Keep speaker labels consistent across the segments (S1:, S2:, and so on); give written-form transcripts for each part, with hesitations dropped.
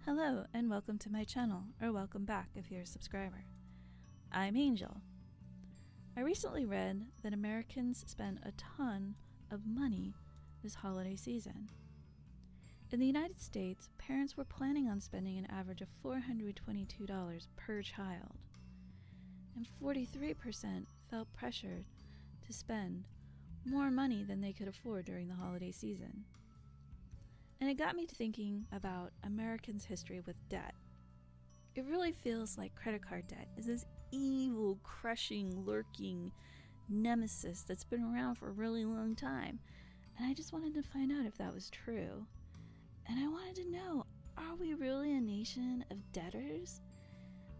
S1: Hello and welcome to my channel, or welcome back if you're a subscriber. I'm Angel. I recently read that Americans spend a ton of money this holiday season. In the United States, parents were planning on spending an average of $422 per child, and 43% felt pressured to spend more money than they could afford during the holiday season. And it got me to thinking about Americans' history with debt. It really feels like credit card debt is this evil, crushing, lurking nemesis that's been around for a really long time. And I just wanted to find out if that was true. And I wanted to know, are we really a nation of debtors?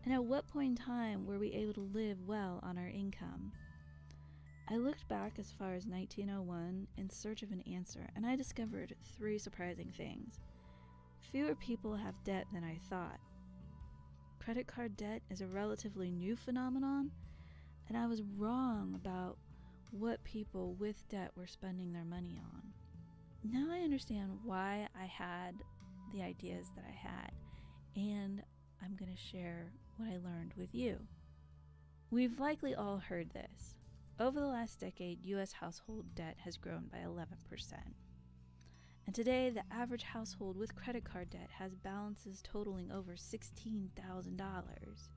S1: And at what point in time were we able to live well on our income? I looked back as far as 1901 in search of an answer, and I discovered three surprising things. Fewer people have debt than I thought. Credit card debt is a relatively new phenomenon, and I was wrong about what people with debt were spending their money on. Now I understand why I had the ideas that I had, and I'm going to share what I learned with you. We've likely all heard this. Over the last decade, U.S. household debt has grown by 11%. And today, the average household with credit card debt has balances totaling over $16,000.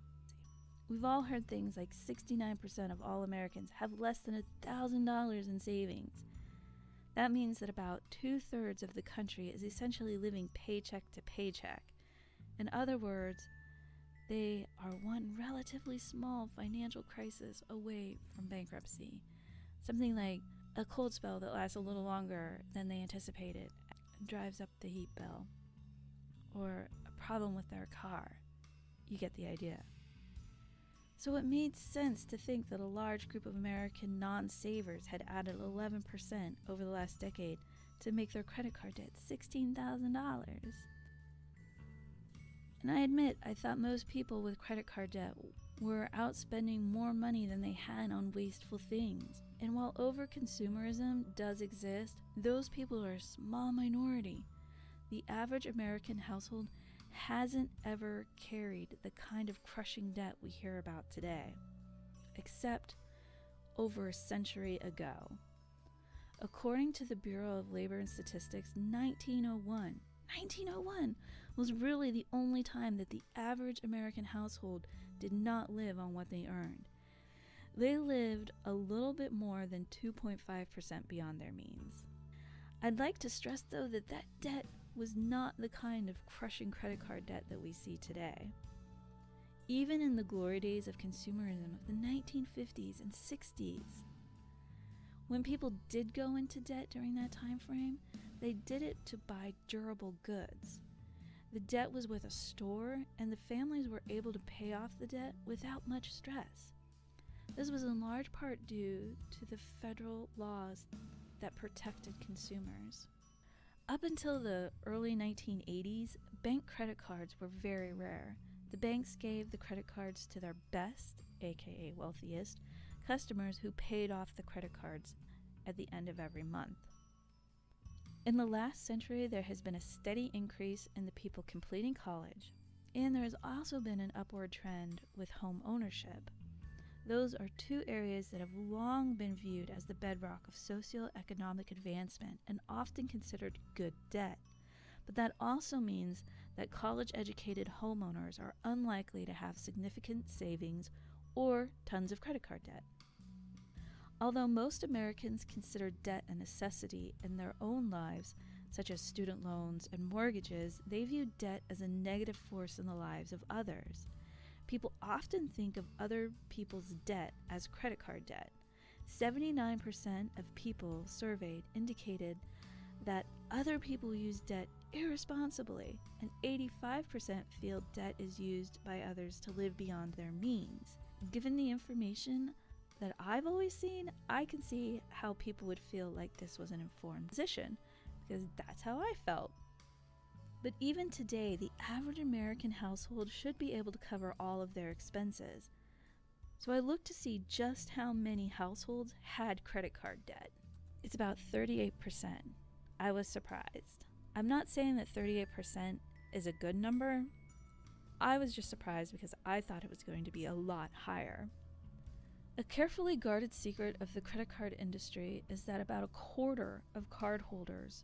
S1: We've all heard things like 69% of all Americans have less than $1,000 in savings. That means that about 2/3 of the country is essentially living paycheck to paycheck. In other words, they are one relatively small financial crisis away from bankruptcy. Something like a cold spell that lasts a little longer than they anticipated and drives up the heat bill. Or a problem with their car. You get the idea. So it made sense to think that a large group of American non-savers had added 11% over the last decade to make their credit card debt $16,000. And I admit, I thought most people with credit card debt were out spending more money than they had on wasteful things. And while over-consumerism does exist, those people are a small minority. The average American household hasn't ever carried the kind of crushing debt we hear about today, except over a century ago. According to the Bureau of Labor and Statistics, 1901 was really the only time that the average American household did not live on what they earned. They lived a little bit more than 2.5% beyond their means. I'd like to stress, though, that that debt was not the kind of crushing credit card debt that we see today. Even in the glory days of consumerism of the 1950s and 60s, when people did go into debt during that time frame, they did it to buy durable goods. The debt was with a store, and the families were able to pay off the debt without much stress. This was in large part due to the federal laws that protected consumers. Up until the early 1980s, bank credit cards were very rare. The banks gave the credit cards to their best, aka wealthiest, customers who paid off the credit cards at the end of every month. In the last century, there has been a steady increase in the people completing college, and there has also been an upward trend with home ownership. Those are two areas that have long been viewed as the bedrock of socioeconomic advancement and often considered good debt. But that also means that college-educated homeowners are unlikely to have significant savings or tons of credit card debt. Although most Americans consider debt a necessity in their own lives, such as student loans and mortgages, they view debt as a negative force in the lives of others. People often think of other people's debt as credit card debt. 79% of people surveyed indicated that other people use debt irresponsibly, and 85% feel debt is used by others to live beyond their means. Given the information that I've always seen, I can see how people would feel like this was an informed position, because that's how I felt. But even today, the average American household should be able to cover all of their expenses. So I looked to see just how many households had credit card debt. It's about 38%. I was surprised. I'm not saying that 38% is a good number. I was just surprised because I thought it was going to be a lot higher. A carefully guarded secret of the credit card industry is that about a quarter of cardholders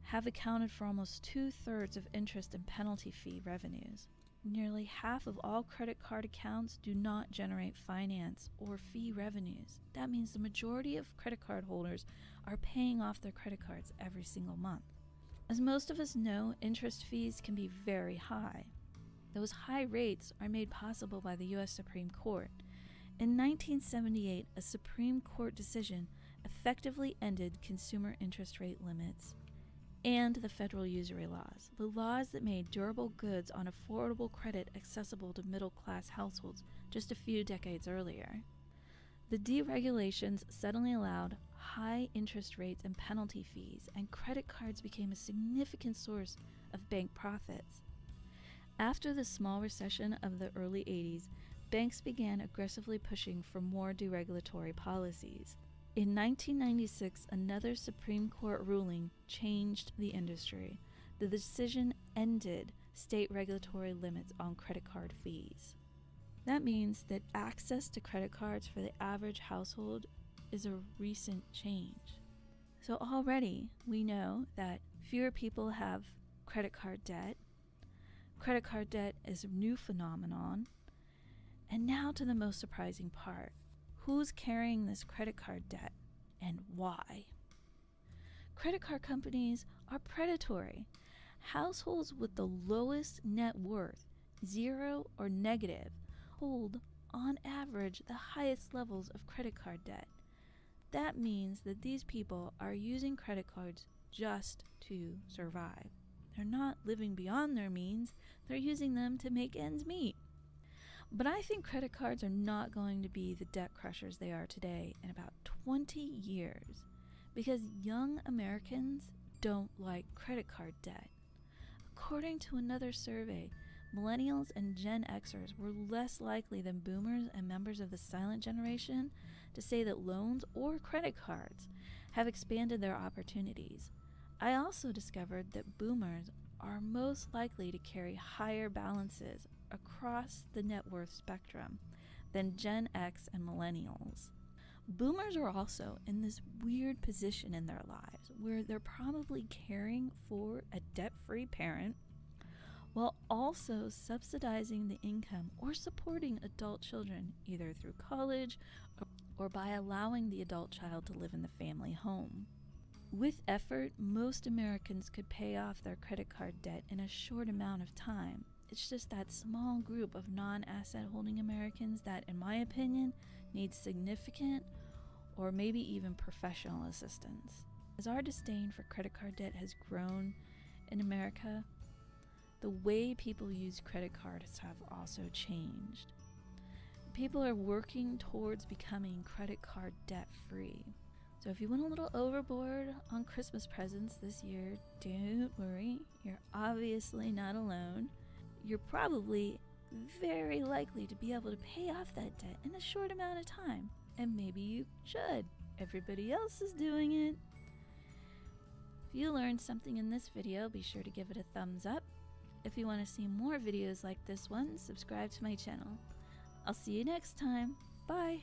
S1: have accounted for almost 2/3 of interest and penalty fee revenues. Nearly half of all credit card accounts do not generate finance or fee revenues. That means the majority of credit card holders are paying off their credit cards every single month. As most of us know, interest fees can be very high. Those high rates are made possible by the U.S. Supreme Court. In 1978, a Supreme Court decision effectively ended consumer interest rate limits and the federal usury laws, the laws that made durable goods on affordable credit accessible to middle-class households just a few decades earlier. The deregulations suddenly allowed high interest rates and penalty fees, and credit cards became a significant source of bank profits. After the small recession of the early 80s, banks began aggressively pushing for more deregulatory policies. In 1996, another Supreme Court ruling changed the industry. The decision ended state regulatory limits on credit card fees. That means that access to credit cards for the average household is a recent change. So already we know that fewer people have credit card debt. Credit card debt is a new phenomenon. And now to the most surprising part. Who's carrying this credit card debt and why? Credit card companies are predatory. Households with the lowest net worth, zero or negative, hold on average the highest levels of credit card debt. That means that these people are using credit cards just to survive. They're not living beyond their means, they're using them to make ends meet. But I think credit cards are not going to be the debt crushers they are today in about 20 years because young Americans don't like credit card debt. According to another survey, millennials and Gen Xers were less likely than boomers and members of the silent generation to say that loans or credit cards have expanded their opportunities. I also discovered that boomers are most likely to carry higher balances across the net worth spectrum than Gen X and millennials. Boomers are also in this weird position in their lives where they're probably caring for a debt-free parent while also subsidizing the income or supporting adult children either through college or by allowing the adult child to live in the family home. With effort, most Americans could pay off their credit card debt in a short amount of time. It's just that small group of non-asset holding Americans that, in my opinion, needs significant or maybe even professional assistance. As our disdain for credit card debt has grown in America, the way people use credit cards have also changed. People are working towards becoming credit card debt free. So if you went a little overboard on Christmas presents this year, don't worry, you're obviously not alone. You're probably very likely to be able to pay off that debt in a short amount of time. And maybe you should. Everybody else is doing it. If you learned something in this video, be sure to give it a thumbs up. If you want to see more videos like this one, subscribe to my channel. I'll see you next time. Bye!